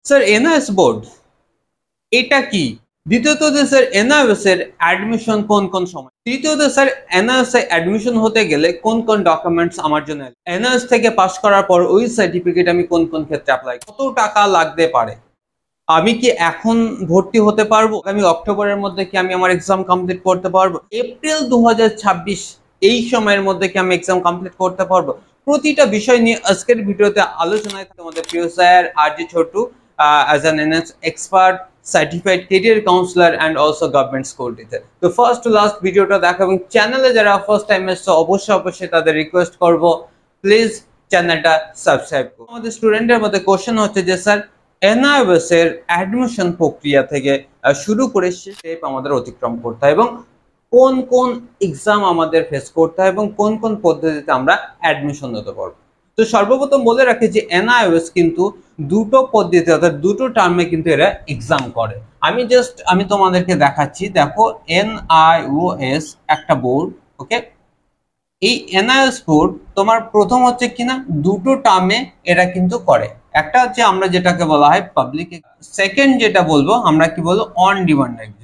Sir NIS board এটা কি? দ্বিতীয়ত স্যার এনআইএস এর অ্যাডমিশন কোন কোন সময়? তৃতীয়ত স্যার এনআইএস এ অ্যাডমিশন হতে গেলে কোন কোন ডকুমেন্টস আমার জন্য? এনআইএস থেকে পাস করার পর ওই সার্টিফিকেট আমি কোন কোন ক্ষেত্রে অ্যাপ্লাই, কত টাকা লাগতে পারে, আমি কি এখন ভর্তি হতে পারবো, আমি অক্টোবরের মধ্যে কি আমি আমার এক্সাম কমপ্লিট করতে পারবো, এপ্রিল 2026 এই সময়ের মধ্যে কি আমি এক্সাম কমপ্লিট করতে পারবো? প্রতিটা বিষয় নিয়ে আজকের ভিডিওতে আলোচনায় থাকে আমাদের প্রিয় sir RG Chhotu as an NS expert, certified career counselor and also government school teacher. তো ফার্স্ট টু লাস্ট ভিডিওটা দেখা এবং চ্যানেলে যারা ফার্স্ট টাইম এসেছে অবশ্যই তাদের রিকোয়েস্ট করব প্লিজ চ্যানেলটা সাবস্ক্রাইব করুন। আমাদের স্টুডেন্টের মধ্যে কোশ্চেন হচ্ছে যে স্যার এনআইএস এর অ্যাডমিশন প্রক্রিয়া থেকে শুরু করে শেষ স্টেপ আমাদের অতিক্রম করতে হয় এবং কোন কোন এক্সাম আমাদের ফেস করতে হয় এবং কোন কোন পদ্ধতিতে আমরা অ্যাডমিশন নিতে পারবো। তো সর্বপ্রথম বলে রাখি যে এনআইএস কিন্তু দুটো পদ্ধতি অর্থাৎ দুটো টার্মে কিন্তু এরা এক্সাম করে। আমি তোমাদেরকে দেখাচ্ছি, দেখো এনআইওএস একটা বোর্ড, ওকে। এই এনআইএস বোর্ড তোমার প্রথম হচ্ছে কিনা দুটো টার্মে এরা কিন্তু করে। একটা হচ্ছে আমরা যেটাকে বলা হয় পাবলিক, সেকেন্ড যেটা বলবো আমরা কি বলবো অন ডিমান্ড এক্সাম।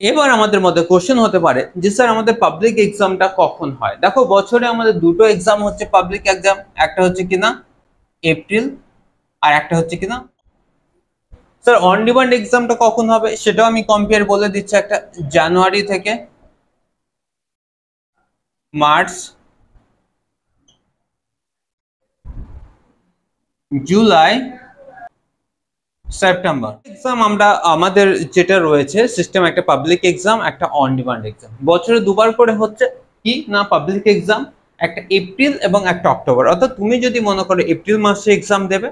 এবার আমাদের মধ্যে কোশ্চেন হতে পারে যে স্যার আমাদের পাবলিক এক্সামটা কখন হয়? দেখো বছরে আমাদের দুটো এক্সাম হচ্ছে পাবলিক এক্সাম, একটা হচ্ছে কিনা এপ্রিল আর একটা হচ্ছে কিনা। স্যার অন ডিমান্ড এক্সামটা কখন হবে সেটাও আমি কম্পেয়ার বলে দিচ্ছি, একটা জানুয়ারি থেকে মার্চ, জুলাই, সেপ্টেম্বর এক্সাম। আমরা আমাদের যেটা রয়েছে সিস্টেম, একটা পাবলিক এক্সাম একটা অন ডিমান্ড এক্সাম, বছরে দুবার করে হচ্ছে কি না পাবলিক এক্সাম, একটা এপ্রিল এবং একটা অক্টোবর। অর্থাৎ তুমি যদি মনে করো এপ্রিল মাসে এক্সাম দেবে,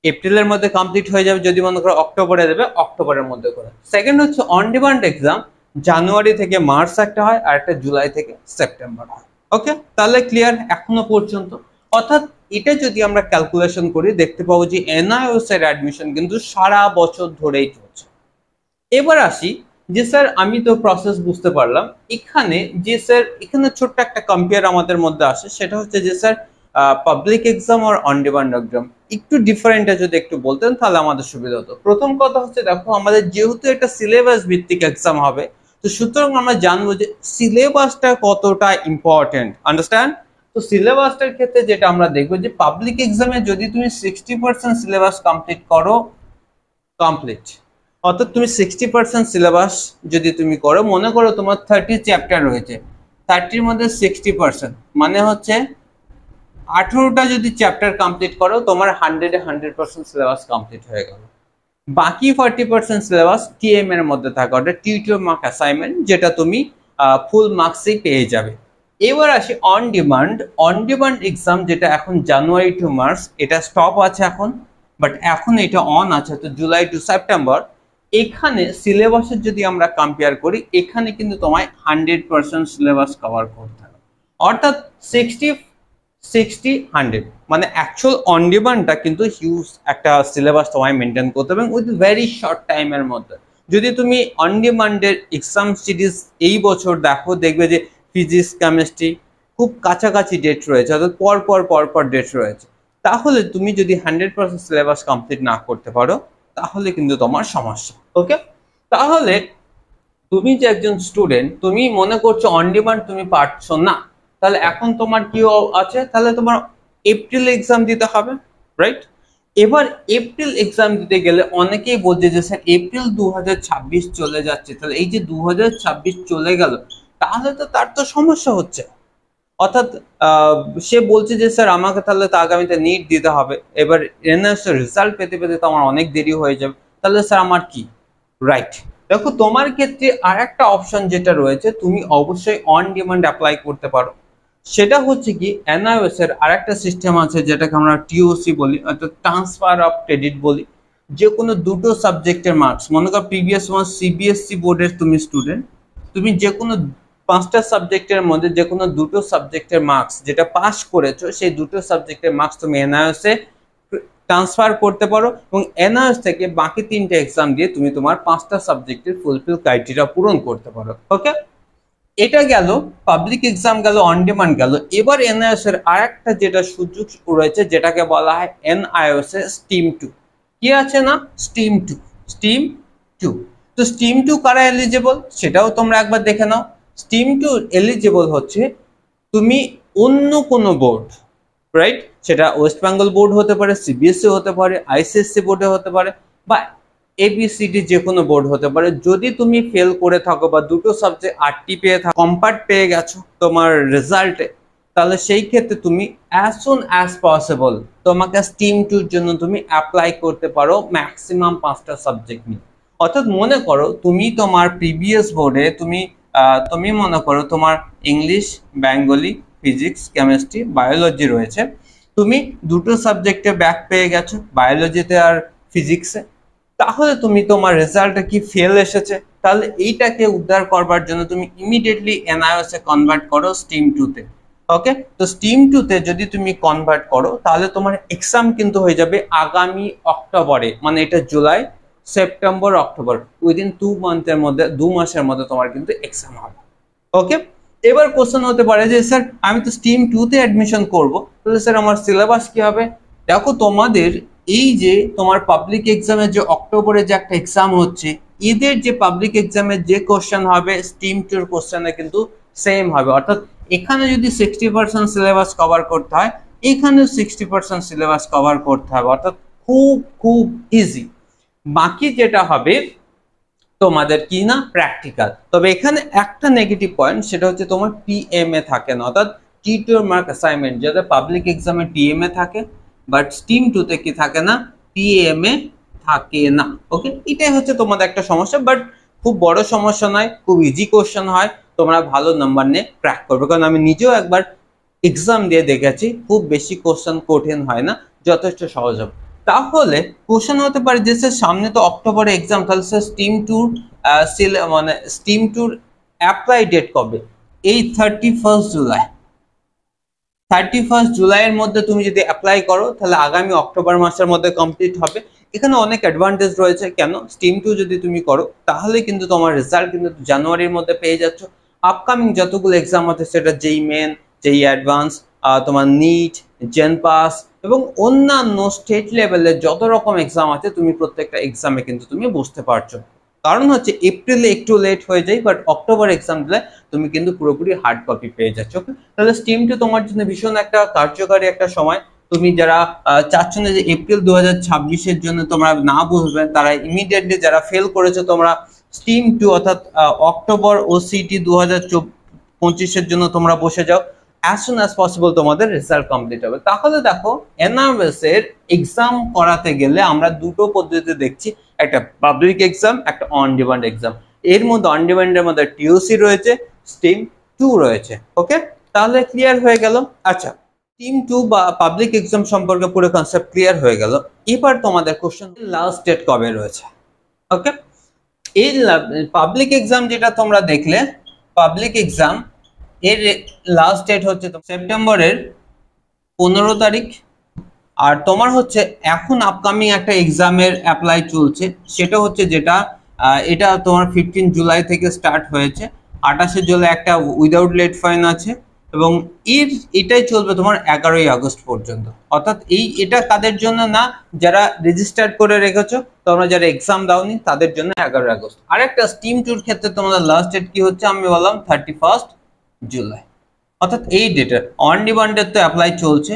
এপ্রিলের মধ্যে কমপ্লিট হয়ে যাবে, যদি মনে করো অক্টোবরে দেবে অক্টোবরের মধ্যে করে। সেকেন্ড হচ্ছে অন ডিমান্ড এক্সাম, জানুয়ারি থেকে মার্চ একটা হয় আর একটা জুলাই থেকে সেপ্টেম্বর হয়। ওকে, তাহলে ক্লিয়ার এখনো পর্যন্ত? অর্থাৎ এটা যদি আমরা ক্যালকুলেশন করি দেখতে পাবো যে এনআইওএস এর অ্যাডমিশন কিন্তু সারা বছর ধরেই চলছে। এবার আসি যে স্যার আমি তো প্রসেস বুঝতে পারলাম, এখানে যে স্যার এখানে ছোট্ট একটা কম্পেয়ার আমাদের মধ্যে আসে, সেটা হচ্ছে যে স্যার পাবলিক এক্সাম আর অন ডিমান্ড এক্সাম একটু ডিফারেন্টটা যদি একটু বলতেন তাহলে আমাদের সুবিধা হতো। প্রথম কথা হচ্ছে দেখো আমাদের যেহেতু একটা সিলেবাস ভিত্তিক এক্সাম হবে, তো সুতরাং আমরা জানবো যে সিলেবাসটা কতটা ইম্পর্টেন্ট, আন্ডারস্ট্যান্ড? তো সিলেবাসটার ক্ষেত্রে যেটা আমরা দেখবো যে পাবলিক এক্সামে যদি তুমি 60% সিলেবাস কমপ্লিট করো, কমপ্লিট, অর্থাৎ তুমি 60% সিলেবাস যদি তুমি করো, মনে করো তোমার 30 চ্যাপ্টার রয়েছে, 30-র মধ্যে 60% মানে হচ্ছে 18টা যদি চ্যাপ্টার কমপ্লিট করো তোমার 100% সিলেবাস কমপ্লিট হয়ে গেল। বাকি 40% সিলেবাস টিএম এর মধ্যে থাকে, ওটা টিউটোর মার্ক অ্যাসাইনমেন্ট, যেটা তুমি ফুল মার্কসই পেয়ে যাবে। এবার আসি on demand. On demand exam যেটা এখন জানুয়ারি টু মার্চ, এটা স্টপ আছে এখন, বাট এখন এটা অন আছে, তো জুলাই টু সেপ্টেম্বর। এখানে সিলেবাসের যদি আমরা কম্পেয়ার করি, এখানে কিন্তু তোমায় 100% সিলেবাস কভার করতে হবে, অর্থাৎ 60-60-100 মানে অ্যাকচুয়াল অন ডিমান্ডটা কিন্তু হিউজ একটা সিলেবাস তোমায় মেনটেন করতে হবে উইথ ভেরি শর্ট টাইমের মধ্যে। যদি তুমি অন ডিমান্ডের এক্সাম সিরিজ এই বছর দেখো, দেখবে যে ফিজিক্স কেমিস্ট্রি খুব কাছাকাছি ডেট রয়েছে, অর্থাৎ পর ডেট রয়েছে। তাহলে তুমি যদি 100% সিলেবাস কমপ্লিট না করতে পারো তাহলে কিন্তু তোমার সমস্যা। ওকে, তাহলে তুমি যে একজন স্টুডেন্ট, তুমি মনে করছো অন ডিমান্ড তুমি পারছো না, তাহলে এখন তোমার কি আছে, তাহলে তোমার এপ্রিল এক্সাম দিতে হবে, রাইট? এবার এপ্রিল এক্সাম দিতে গেলে অনেকেই বলছে যে স্যার এপ্রিল 2026 চলে যাচ্ছে, তাহলে এই যে 2026 চলে গেল তাহলে তো তার তো সমস্যা হচ্ছে। অর্থাৎ সে বলছে যে স্যার আমাকে তাহলে তো আগামীতে নিট দিতে হবে, এবার এনএস রেজাল্ট পেতে পেতে তো আমার অনেক দেরি হয়ে যাবে, তাহলে স্যার আমার কি? রাইট, দেখো তোমার ক্ষেত্রে আর একটা অপশন যেটা রয়েছে, তুমি অবশ্যই অন ডিমান্ড অ্যাপ্লাই করতে পারো। সেটা হচ্ছে কি এনআইওএস এর আর একটা সিস্টেম আছে যেটাকে আমরা টিওসি বলি, অর্থাৎ ট্রান্সফার অফ ক্রেডিট বলি। যে কোনো দুটো সাবজেক্টের মার্কস, মনে করো প্রিভিয়াস ওয়ান সিবিএসসি বোর্ডের তুমি স্টুডেন্ট, তুমি যে কোনো 5টা সাবজেক্টের মধ্যে যে কোনো দুটো সাবজেক্টের মার্কস যেটা পাস করেছো, সেই দুটো সাবজেক্টের মার্কস তুমি এনআইওএস এ ট্রান্সফার করতে পারো এবং এনআইওএস থেকে বাকি 3টে এক্সাম দিয়ে তুমি তোমার 5টা সাবজেক্টের ফুলফিল ক্রাইটেরিয়া পূরণ করতে পারো। ওকে, এটা গেল পাবলিক এক্সাম, গেল অন ডিমান্ড গেল। এবার এনআইওএস এর আরেকটা যেটা সুযোগ রয়েছে যেটাকে বলা হয় এনআইওএস এর স্টিম 2। কি আছে না, স্টিম 2, স্টিম 2। তো স্টিম 2 কারা এলিজিবল সেটাও তোমরা একবার দেখে নাও। স্টিম 2 এলিজিবল হচ্ছে তুমি অন্য কোনো বোর্ড, রাইট, সেটা ওয়েস্ট বেঙ্গল বোর্ড হতে পারে, সিবিএসসি হতে পারে, আইসিএসসি বোর্ডে হতে পারে, বা এবিসিডি যে কোনো বোর্ড হতে পারে। যদি তুমি ফেল করে থাকো বা দুটো সাবজেক্ট 8টি পেয়ে থাকো, কম্পার্ট পেয়ে গেছো তোমার রেজাল্টে, তাহলে সেই ক্ষেত্রে তুমি অ্যাজ সুন অ্যাজ পসিবল তোমাকে স্টিম 2 জন্য তুমি অ্যাপ্লাই করতে পারো ম্যাক্সিমাম 5টা সাবজেক্ট নিয়ে। অর্থাৎ মনে করো তুমি তোমার প্রিভিয়াস বোর্ডে তুমি মনে করো তোমার English, Bengali, physics, chemistry, biology রয়েছে, তুমি দুটো সাবজেক্টে ব্যাক পেয়ে গেছো, বায়োলজিতে আর ফিজিক্সে, তাহলে তুমি তোমার রেজাল্টে কি ফেল এসেছে, তাহলে এইটাকে উদ্ধার করবার জন্য তুমি ইমিডিয়েটলি এনআইওএস এ কনভার্ট করো স্টিম 2 তে। ওকে, তো স্টিম 2 তে যদি তুমি কনভার্ট করো তাহলে তোমার এক্সাম কিন্তু হয়ে যাবে আগামী অক্টোবরে, মানে এটা জুলাই, সেপ্টেম্বর, অক্টোবর, উইদিন 2 মান্থের মধ্যে, 2 মাসের মধ্যে তোমার কিন্তু এক্সাম হবে। ওকে, এবার কোশ্চেন হতে পারে যে স্যার আমি তো স্টিম 2 তে অ্যাডমিশন করব, তাহলে স্যার আমার সিলেবাস কি হবে? দেখো তোমাদের এই যে তোমার পাবলিক এক্সামের যে অক্টোবরে যে একটা এক্সাম হচ্ছে, এদের যে পাবলিক এক্সামের যে কোশ্চেন হবে স্টিম 2 এর কোশ্চেনে কিন্তু সেম হবে। অর্থাৎ এখানে যদি 60% সিলেবাস কভার করতে হয়, এখানেও 60% সিলেবাস কভার করতে হবে, অর্থাৎ খুব খুব ইজি। বাকি যেটা হবে তোমাদের কি না, প্র্যাকটিক্যাল। তবে এখানে একটা নেগেটিভ পয়েন্ট, সেটা হচ্ছে তোমার টিএমএ থাকে না, অর্থাৎ টিটিওর মার্ক অ্যাসাইনমেন্ট, যেটা পাবলিক এক্সামে টিএমএ থাকে, বাট স্টিম 2 তে কি থাকে না, টিএমএ থাকে না। ওকে, এটাই হচ্ছে তোমাদের একটা সমস্যা, বাট খুব বড় সমস্যা নয়, খুব ইজি কোশ্চেন হয়, তোমরা ভালো নাম্বার নিয়ে ক্র্যাক করবে। কারণ আমি নিজেও একবার এক্সাম দিয়ে দেখেছি, খুব বেশি কোশ্চেন কঠিন হয় না, যথেষ্ট সহজ হবে। তাহলে কোশ্চেন হতে পারে যে স্যার সামনে তো অক্টোবরে এক্সাম, তাহলে স্যার স্টিম 2 মানে স্টিম 2 অ্যাপ্লাই ডেট কবে? এই 31 জুলাই। 31 জুলাইয়ের মধ্যে তুমি যদি অ্যাপ্লাই করো তাহলে আগামী অক্টোবর মাসের মধ্যে কমপ্লিট হবে। এখানে অনেক অ্যাডভান্টেজ রয়েছে। কেন? স্টিম 2 যদি তুমি করো তাহলে কিন্তু তোমার রেজাল্ট কিন্তু জানুয়ারির মধ্যে পেয়ে যাচ্ছ। আপকামিং যতগুলো এক্সাম আছে, সেটা যেই মেন, যেই অ্যাডভান্স, তোমার নিট, জেন পাস এবং অন্যান্য স্টেট লেভেলের যত রকম এক্সাম আছে, তুমি প্রত্যেকটা এক্সামে কিন্তু তুমি বুঝতে পারছো। কারণ হচ্ছে এপ্রিলে একটু লেট হয়ে যায়, বাট অক্টোবর এক্সাম দিলে তুমি কিন্তু পুরোপুরি হার্ড কপি পেয়ে যাচ্ছ। তাহলে স্টিম 2 তোমার জন্য ভীষণ একটা কার্যকারী একটা সময়। তুমি যারা চাচ্ছ না যে এপ্রিল 2026-এর জন্য তোমরা না বুঝবে, তারা ইমিডিয়েটলি, যারা ফেল করেছো তোমরা, স্টিম 2 অর্থাৎ অক্টোবর ওসিটি 2025-এর জন্য তোমরা বসে যাও। অ্যাজ সুন অ্যাজ পসিবল তোমাদের রেজাল্ট কমপ্লিট হবে। তাহলে দেখো, এনআরএস এর এক্সাম করাতে গেলে আমরা দুটো পদ্ধতি দেখছি, একটা পাবলিক এক্সাম, একটা অন ডিমান্ড এক্সাম। এর মধ্যে অন ডিমান্ডের মধ্যে টিওসি রয়েছে, স্টিম 2 রয়েছে। ওকে, তাহলে ক্লিয়ার হয়ে গেল। আচ্ছা, স্টিম 2 বা পাবলিক এক্সাম সম্পর্কে পুরো কনসেপ্ট ক্লিয়ার হয়ে গেল। এবার তোমাদের কোশ্চেন, লাস্ট ডেট কবে রয়েছে? ওকে, এই পাবলিক এক্সাম যেটা তোমরা দেখলে, পাবলিক এক্সাম এর লাস্ট ডেট হচ্ছে সেপ্টেম্বরের 15 তারিখ। আর তোমার হচ্ছে এখন আপকামিং একটা এক্সামের অ্যাপ্লাই চলছে, সেটা হচ্ছে যেটা এটা তোমার 15 জুলাই থেকে স্টার্ট হয়েছে। 28 জুলাই একটা উইদাউট লেট ফাইন আছে, এবং এটাই চলবে তোমার 11ই আগস্ট পর্যন্ত। অর্থাৎ এটা কাদের জন্য না, যারা রেজিস্টার করে রেখেছো, তোমরা যারা এক্সাম দাওনি তাদের জন্য 11ই আগস্ট। আরেকটা স্টিম 2 ক্ষেত্রে তোমাদের লাস্ট ডেট কি হচ্ছে, আমি বললাম 31 জুলাই। অর্থাৎ এই ডেটের অন ডিমান্ডের তো অ্যাপ্লাই চলছে,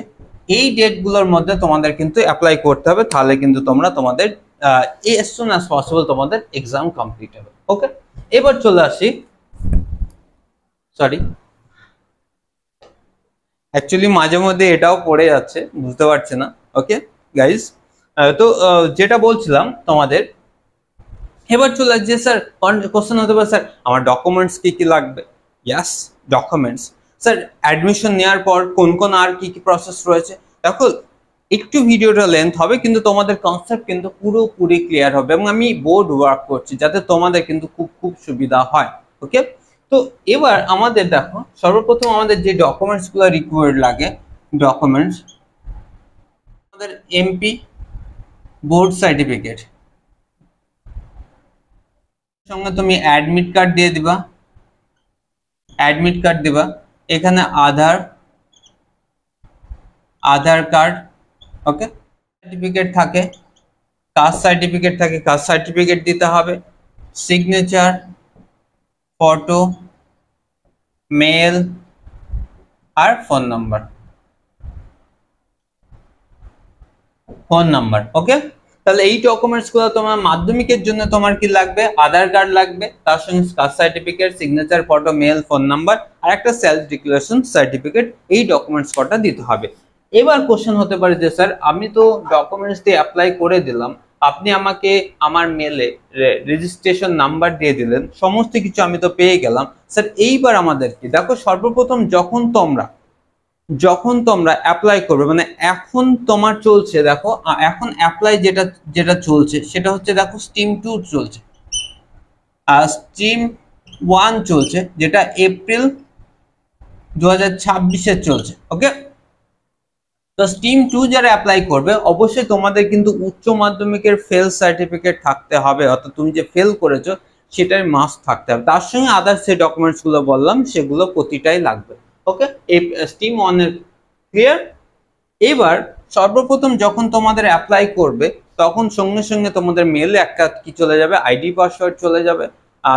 এই ডেটগুলোর মধ্যে তোমাদের কিন্তু অ্যাপ্লাই করতে হবে, তাহলে কিন্তু তোমরা তোমাদের as soon as possible তোমাদের এক্সাম কমপ্লিট হবে। ওকে, এবার চলে আসি, সরি অ্যাকচুয়ালি মাঝে মধ্যে এটাও পড়ে যাচ্ছে, বুঝতে পারছি না। ওকে গাইজ, তো যেটা বলছিলাম তোমাদের, এবার চলে আসছে স্যার কোশ্চেন হতে পারে স্যার আমার ডকুমেন্টস কি কি লাগবে। ইয়াস, ডকুমেন্টস। স্যার অ্যাডমিশন নেওয়ার পর কোন কোন আর কি কি প্রসেস রয়েছে, দেখো একটু ভিডিওটা লেন্থ হবে, কিন্তু তোমাদের কনসেপ্ট কিন্তু পুরোপুরি ক্লিয়ার হবে, এবং আমি বোর্ড ওয়ার্ক করছি যাতে তোমাদের কিন্তু খুব খুব সুবিধা হয়। ওকে, তো এবার আমাদের দেখো, সর্বপ্রথম আমাদের যে ডকুমেন্টস গুলো রিকোয়ার্ড লাগে, ডকুমেন্টস আমাদের এমপি বোর্ড সার্টিফিকেট, সঙ্গে তুমি অ্যাডমিট কার্ড দিয়ে দিবা, অ্যাডমিট কার্ড দিবা, এখানে আধার কার্ড, ওকে, সার্টিফিকেট থাকে, কাস্ট সার্টিফিকেট থাকে কাস্ট সার্টিফিকেট দিতে হবে, সিগনেচার, ফটো, মেল আর ফোন নাম্বার। ওকে, তাহলে এই ডকুমেন্টস গুলো তোমার মাধ্যমিকের জন্য তোমার কি লাগবে, আধার কার্ড লাগবে, তার সঙ্গে caste certificate, signature, photo, mail, phone number আর একটা সেলফ ডিক্লারেশন সার্টিফিকেট, এই ডকুমেন্টস কটা দিতে হবে। এবার কোশ্চেন হতে পারে যে স্যার আমি তো ডকুমেন্টস দিয়ে অ্যাপ্লাই করে দিলাম, আপনি আমাকে আমার মেলে রেজিস্ট্রেশন নাম্বার দিয়ে দিলেন, সমস্ত কিছু আমি তো পেয়ে গেলাম, স্যার এইবার আমাদের কি, দেখো সর্বপ্রথম যখন তোমরা অ্যাপ্লাই করবে, মানে এখন তোমার চলছে, দেখো এখন অ্যাপ্লাই যেটা যেটা চলছে সেটা হচ্ছে, দেখো স্ট্রিম 2 চলছে আর স্ট্রিম 1 চলছে, যেটা এপ্রিল 2026 চলছে। ওকে, তো স্ট্রিম 2 যারা অ্যাপ্লাই করবে অবশ্যই তোমাদের কিন্তু উচ্চ মাধ্যমিকের ফেল সার্টিফিকেট থাকতে হবে, অর্থাৎ তুমি যে ফেল করেছো সেটার মাস্ট থাকতে হবে, তার সঙ্গে আদার্স যে ডকুমেন্টস গুলো বললাম সেগুলো প্রতিটাই লাগবে। ওকে, এই স্ট্রিম 1 এর ক্লিয়ার। এবার সর্বপ্রথম যখন তোমাদের অ্যাপ্লাই করবে তখন সঙ্গে সঙ্গে তোমাদের মেলে একটা কি চলে যাবে, আইডি পাসওয়ার্ড চলে যাবে,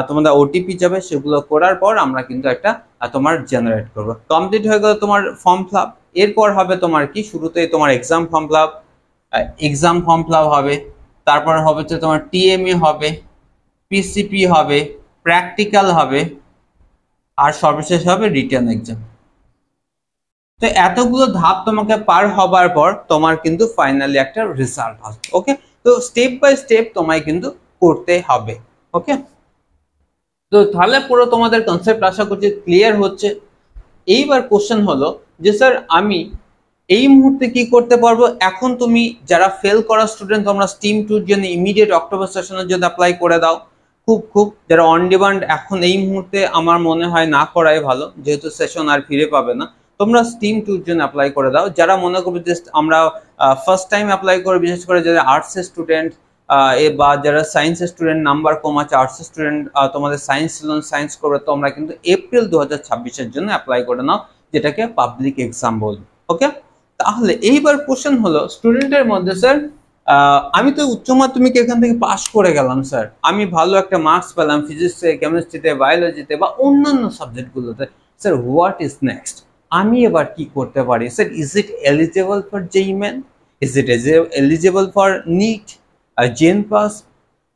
তোমাদের ওটিপি যাবে, সেগুলো করার পর আমরা কিন্তু একটা তোমার জেনারেট করবো। কমপ্লিট হয়ে গেল তোমার ফর্ম ফিল আপ, এরপর হবে তোমার কি, শুরুতেই তোমার এক্সাম ফর্ম ফিল আপ হবে, তারপর হবে হচ্ছে তোমার টিএমএ হবে, পিসিপি হবে, প্র্যাকটিক্যাল হবে আর সর্বশেষ হবে রিটেন এক্সাম। তো এতগুলো ধাপ তোমাকে পার হবার পর তোমার কিন্তু ফাইনালি একটা রেজাল্ট আসবে। ওকে, তো স্টেপ বাই স্টেপ তোমায় কিন্তু করতে হবে। ওকে, তো তাহলে পুরো তোমাদের কনসেপ্ট আশা করছি ক্লিয়ার হচ্ছে। এইবার কোশ্চেন হলো যে স্যার আমি এই মুহূর্তে কি করতে পারবো, এখন তুমি যারা ফেল করা স্টুডেন্ট তোমরা স্ট্রিম 2 এর জন্য ইমিডিয়েট অক্টোবর সেশনের জন্য অ্যাপ্লাই করে দাও। খুব যারা অন ডিমান্ড এখন এই মুহূর্তে আমার মনে হয় না করাই ভালো, যেহেতু সেশন আর ফিরে পাবে না, তোমরা স্ট্রিম 2 এর জন্য অ্যাপ্লাই করে দাও। যারা মনে করবে যে আমরা ফার্স্ট টাইম অ্যাপ্লাই করে, বিশেষ করে যারা আর্টসের স্টুডেন্ট বা যারা সায়েন্সের স্টুডেন্ট, নাম্বার কম আছে, আর্টসের স্টুডেন্ট তোমাদের সায়েন্স ছিল, সায়েন্স করবে, তোমরা কিন্তু এপ্রিল 2026 জন্য অ্যাপ্লাই করে নাও, যেটাকে পাবলিক এক্সাম বলবো। ওকে, তাহলে এইবার কোশ্চেন হলো স্টুডেন্টের মধ্যে স্যার আমি তো উচ্চ মাধ্যমিক এখান থেকে পাশ করে গেলাম স্যার, আমি ভালো একটা মার্কস পেলাম ফিজিক্সে, কেমিস্ট্রিতে, বায়োলজিতে বা অন্যান্য সাবজেক্টগুলোতে, স্যার হোয়াট ইজ নেক্সট, আমি এবার কি করতে পারি sir? Is it eligible for JEE Main, is it eligible for NEET, JENPAS,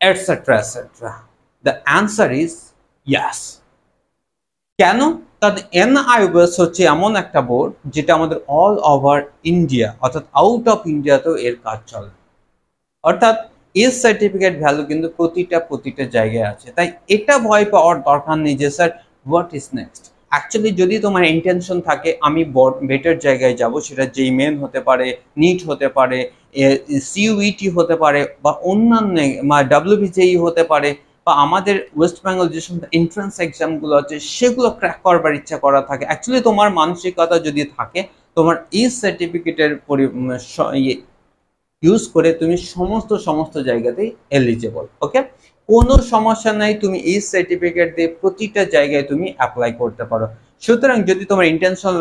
etcetera etcetera? The answer is yes. কেন? কারণ এনআইওএস হচ্ছে এমন একটা বোর্ড যেটা আমাদের অল ওভার ইন্ডিয়া, অর্থাৎ আউট অফ ইন্ডিয়াতেও এর কাজ চলে, অর্থাৎ এস সার্টিফিকেট ভ্যালু কিন্তু প্রতিটা জায়গায় আছে। তাই এটা ভয় পাওয়ার দরকার নেই যে sir what is next. Actually যদি তোমার ইন্টেনশন থাকে আমি বেটার জায়গায় যাব, সেটা জেইই মেন হতে পারে, নিট হতে পারে, সিইউইটি হতে পারে বা অন্যান্য ডাব্লিউবিজেই হতে পারে, বা আমাদের ওয়েস্ট বেঙ্গল যে সমস্ত এন্ট্রান্স এক্সামগুলো আছে সেগুলো ক্র্যাক করবার ইচ্ছা করা থাকে, অ্যাকচুয়ালি তোমার মানসিকতা যদি থাকে, তোমার এই সার্টিফিকেটের ইউজ করে তুমি সমস্ত জায়গাতেই এলিজিবল। ওকে, কোনো সমস্যা নাই, তুমি এই সার্টিফিকেট দিয়ে প্রতিটা জায়গায় তুমি অ্যাপ্লাই করতে পারো। সুতরাং যদি তোমার ইন্টেনশন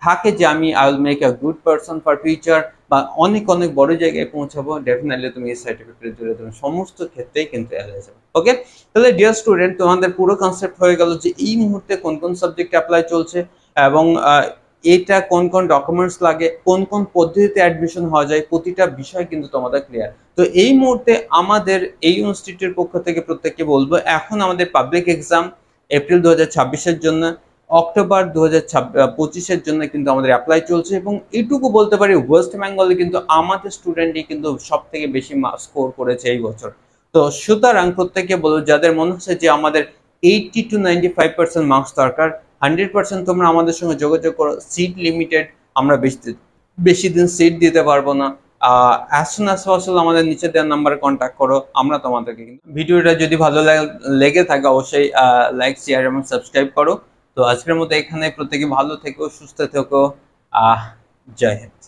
থাকে যে আমি I will make a good person for future বা অনেক বড় জায়গায় পৌঁছাবো, ডেফিনেটলি তুমি এই সার্টিফিকেট জুড়ে তুমি সমস্ত ক্ষেত্রেই কিন্তু এলিজিবল। ওকে, তাহলে ডিয়ার স্টুডেন্ট, তোমাদের পুরো কনসেপ্ট হয়ে গেল যে এই মুহূর্তে কোন সাবজেক্ট অ্যাপ্লাই চলছে এবং এটা কোন ডকুমেন্টস লাগে, কোন পদ্ধতিতে অ্যাডমিশন হওয়া যায়, প্রতিটা বিষয় কিন্তু তোমাদের ক্লিয়ার। তো এই মুহূর্তে আমাদের এই ইনস্টিটিউটের পক্ষ থেকে প্রত্যেককে বলবো, এখন আমাদের পাবলিক এক্সাম এপ্রিল 2026 জন্য, অক্টোবর 2025 জন্য কিন্তু আমাদের অ্যাপ্লাই চলছে, এবং এইটুকু বলতে পারি ওয়েস্ট বেঙ্গলে কিন্তু আমাদের স্টুডেন্টই কিন্তু সব থেকে বেশি স্কোর করেছে এই বছর। তো সুতরাং প্রত্যেককে বলবো যাদের মনে হচ্ছে যে আমাদের 80 to 95% মার্কস দরকার, 100% তোমরা আমাদের সঙ্গে যোগাযোগ করো। সিট লিমিটেড, আমরা বেশি দিন সিট দিতে পারবো না। অ্যাজ সুন অ্যাজ পসিবল আমাদের নিচে দেওয়ার নাম্বারে কন্ট্যাক্ট করো, আমরা তোমাদেরকে কিন্তু ভিডিওটা যদি ভালো লেগে থাকে অবশ্যই লাইক, শেয়ার এবং সাবস্ক্রাইব করো। তো আজকের মতো এখানে, প্রত্যেকে ভালো থেকো, সুস্থ থেকো, জয় হিন্দ।